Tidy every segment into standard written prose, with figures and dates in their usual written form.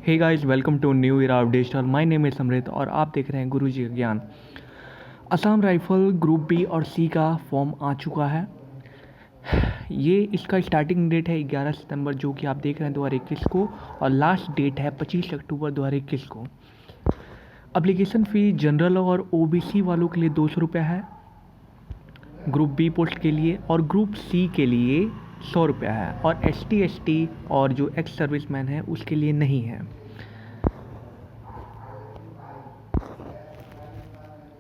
Hey guys, welcome to new era of digital. My name is Samrit और आप देख रहे हैं गुरुजी का ज्ञान। असम राइफल ग्रुप बी और सी का फॉर्म आ चुका है। ये इसका स्टार्टिंग डेट है 11 सितंबर जो कि आप देख रहे हैं 2021 को, और लास्ट डेट है 25 अक्टूबर 2021 को। एप्लीकेशन फ़ी जनरल और ओबीसी वालों के लिए 200 रुपये है ग्रुप बी पोस्ट के लिए, और ग्रुप सी के लिए 100 रुपया है, और एसटी और जो एक्स सर्विसमैन है उसके लिए नहीं है।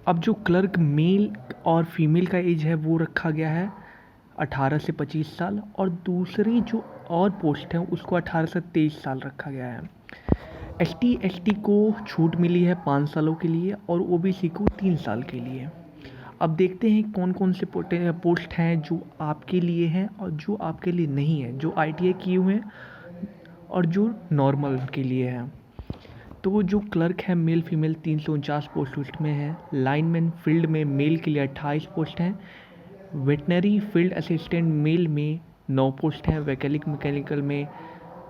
अब जो क्लर्क मेल और फीमेल का एज है वो रखा गया है 18 से 25 साल, और दूसरी जो और पोस्ट है उसको 18 से 23 साल रखा गया है। एसटी को छूट मिली है 5 सालों के लिए और ओबीसी को 3 साल के लिए। अब देखते हैं कौन कौन से पोस्ट हैं जो आपके लिए हैं और जो आपके लिए नहीं है, जो ITI किए हुए हैं और जो नॉर्मल के लिए हैं। तो जो क्लर्क है मेल फीमेल 349 पोस्ट उसमें है। लाइनमैन फील्ड में मेल के लिए 28 पोस्ट हैं। वेटनरी फील्ड असिस्टेंट मेल में 9 पोस्ट हैं।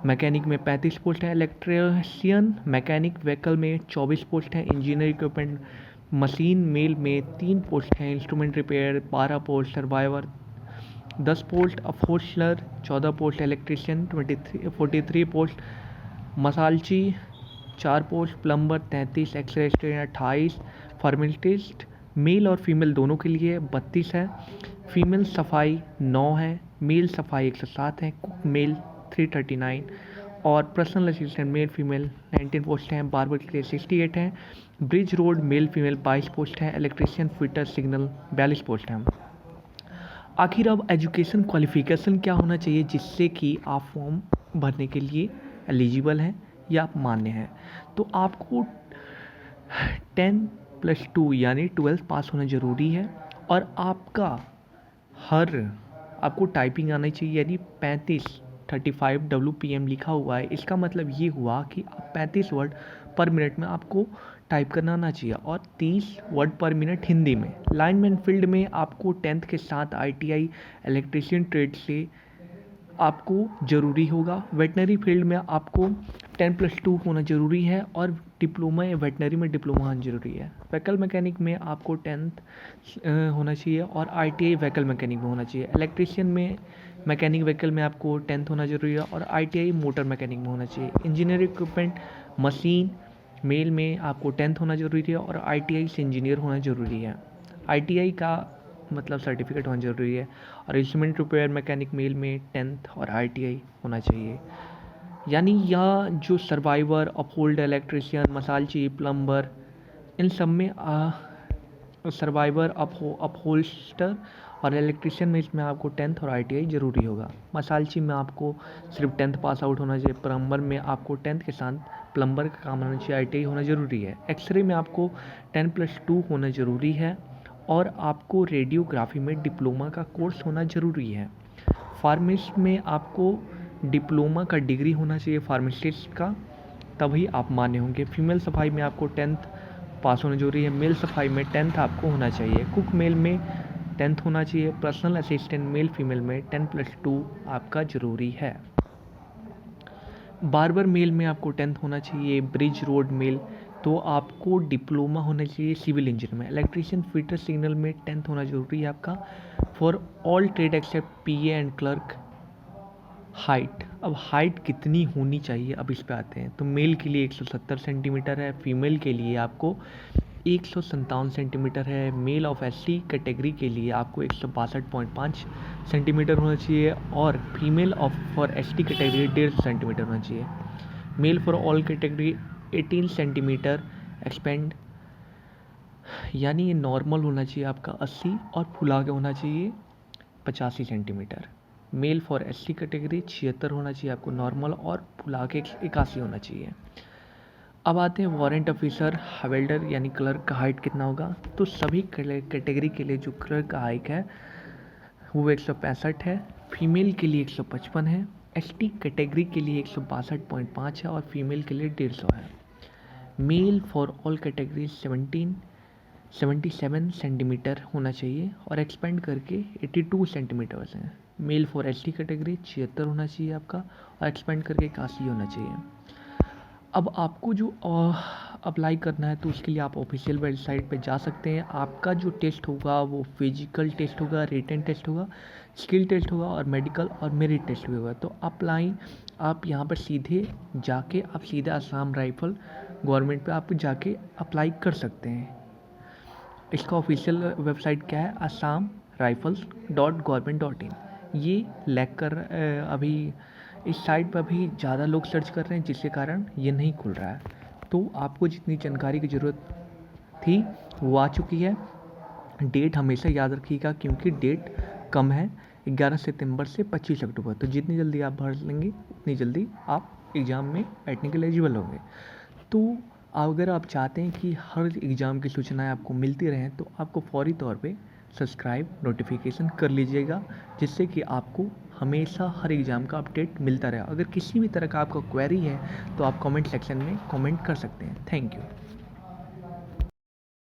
मैकेनिक में 35 पोस्ट हैं। इलेक्ट्रिशियन मैकेनिक व्हीकल में 24 पोस्ट हैं। इंजीनियर इक्विपमेंट मशीन मेल में 3 पोस्ट हैं। Instrument repair 12 post. Surveyor 10 post. अफोर्सलर 14 पोस्ट। Electrician 43 post. मसालची 4 post. Plumber 33। X ray station 28। Pharmacist male और फीमेल दोनों के लिए 32 है। फीमेल सफाई 9 है। मेल सफाई 107 है। कुक मेल 339 और personal assistant male female 19 post हैं। बार्बर के लिए 68 हैं। Bridge road male female 22 post हैं। इलेक्ट्रिशियन फिटर सिग्नल 42 पोस्ट हैं। आखिर अब एजुकेशन क्वालिफिकेशन क्या होना चाहिए जिससे कि आप फॉर्म भरने के लिए एलिजिबल हैं या आप मान्य हैं? तो आपको 10+2 यानी 12th पास होना ज़रूरी है, और आपको टाइपिंग आना चाहिए, यानी 35 WPM लिखा हुआ है। इसका मतलब ये हुआ कि 35 वर्ड पर मिनट में आपको टाइप करना आना चाहिए, और 30 वर्ड पर मिनट हिंदी में। लाइनमैन फील्ड में आपको 10th के साथ ITI इलेक्ट्रीशियन ट्रेड से आपको ज़रूरी होगा। वेटनरी फील्ड में आपको 10+2 होना ज़रूरी है, और डिप्लोमा या वेटनरी में डिप्लोमा होना ज़रूरी है। व्हीकल मैकेनिक में आपको 10th होना चाहिए, और ITI व्हीकल मैकेनिक में होना चाहिए। इलेक्ट्रीशियन में मैकेनिक व्हीकल में आपको 10th होना ज़रूरी है, और ITI मोटर मैकेनिक में होना चाहिए। इंजीनियर इक्विपमेंट मशीन मेल में आपको 10th होना ज़रूरी है, और ITI से इंजीनियर होना ज़रूरी है। ITI का मतलब सर्टिफिकेट होना ज़रूरी है। और इंस्ट्रूमेंट रिपेयर मैकेनिक मेल में 10th और ITI होना चाहिए। यानी यह जो सर्वाइवर अपहोल्डर इलेक्ट्रिशियन मसालची प्लम्बर, इन सब में सर्वाइवर अपहोल्स्टर और इलेक्ट्रिशियन में इसमें आपको 10th और ITI ज़रूरी होगा। मसालची में आपको सिर्फ 10th पास आउट होना चाहिए। प्लम्बर में आपको 10th के साथ प्लम्बर का काम आना चाहिए, ITI होना ज़रूरी है। एक्सरे में आपको 10+2 होना ज़रूरी है, और आपको रेडियोग्राफी में डिप्लोमा का कोर्स होना ज़रूरी है। फार्मेसिस्ट में आपको डिप्लोमा का डिग्री होना चाहिए फार्मासिस्ट का, तभी आप मान्य होंगे। फीमेल सफाई में आपको 10th पास होना जरूरी है। मेल सफाई में 10th आपको होना चाहिए। कुक मेल में 10th होना चाहिए। पर्सनल असिस्टेंट मेल फीमेल में 10+2 आपका ज़रूरी है। बार्बर मेल में आपको 10th होना चाहिए। ब्रिज रोड मेल तो आपको डिप्लोमा होना चाहिए सिविल इंजीनियर में। इलेक्ट्रिशियन फिटर सिग्नल में 10th होना ज़रूरी है आपका। For all trade except PA and clerk. Height, अब हाइट कितनी होनी चाहिए अब इस पे आते हैं। तो मेल के लिए 170 सेंटीमीटर है। फीमेल के लिए आपको 157 सेंटीमीटर है। मेल ऑफ SC कैटेगरी के लिए आपको 162.5 सेंटीमीटर होना चाहिए, और female for ST category 1.5 centimetre होना चाहिए। Male for all category 18 centimetre expand, यानी ये नॉर्मल होना चाहिए आपका 80, और फुला के होना चाहिए 85 centimetre. Male for SC category 76 होना चाहिए आपको नॉर्मल, और फुला के 81 होना चाहिए। अब आते हैं वारंट ऑफिसर हवेल्डर यानी क्लर्क का हाइट कितना होगा। तो सभी कैटेगरी के लिए जो क्लर्क का हाइट है वो 165 है। फीमेल के लिए 155 है। ST कैटेगरी के लिए 162.5 है, और फीमेल के लिए 150 है। Male for all category 77 centimetre होना चाहिए, और एक्सपेंड करके 82 सेंटीमीटर है। मेल फॉर ST कैटेगरी 76 होना चाहिए आपका, और एक्सपेंड करके 81 होना चाहिए। अब आपको जो अप्लाई करना है तो उसके लिए आप ऑफिशियल वेबसाइट पे जा सकते हैं। आपका जो टेस्ट होगा वो फिजिकल टेस्ट होगा, रिटन टेस्ट होगा, स्किल टेस्ट होगा और मेडिकल और मेरिट टेस्ट भी होगा। तो अप्लाई आप यहाँ पर सीधे जाके आप सीधे असम राइफल गवर्नमेंट पे आप जाके अप्लाई कर सकते हैं। इसका ऑफिशियल वेबसाइट क्या है? Assam rifles .gov.in। ये लैग कर अभी इस साइट पर अभी ज़्यादा लोग सर्च कर रहे हैं जिसके कारण ये नहीं खुल रहा है। तो आपको जितनी जानकारी की ज़रूरत थी वो आ चुकी है। डेट हमेशा याद रखिएगा क्योंकि डेट कम है, 11 सितंबर से 25 अक्टूबर। तो जितनी जल्दी आप भर लेंगे उतनी जल्दी आप एग्ज़ाम में बैठने के लिए एलिजिबल होंगे। तो अगर आप चाहते हैं कि हर एग्ज़ाम की सूचनाएं आपको मिलती रहें तो आपको फौरी तौर पे सब्सक्राइब नोटिफिकेशन कर लीजिएगा, जिससे कि आपको हमेशा हर एग्ज़ाम का अपडेट मिलता रहे। अगर किसी भी तरह का आपका क्वेरी है तो आप कमेंट सेक्शन में कमेंट कर सकते हैं। Thank you.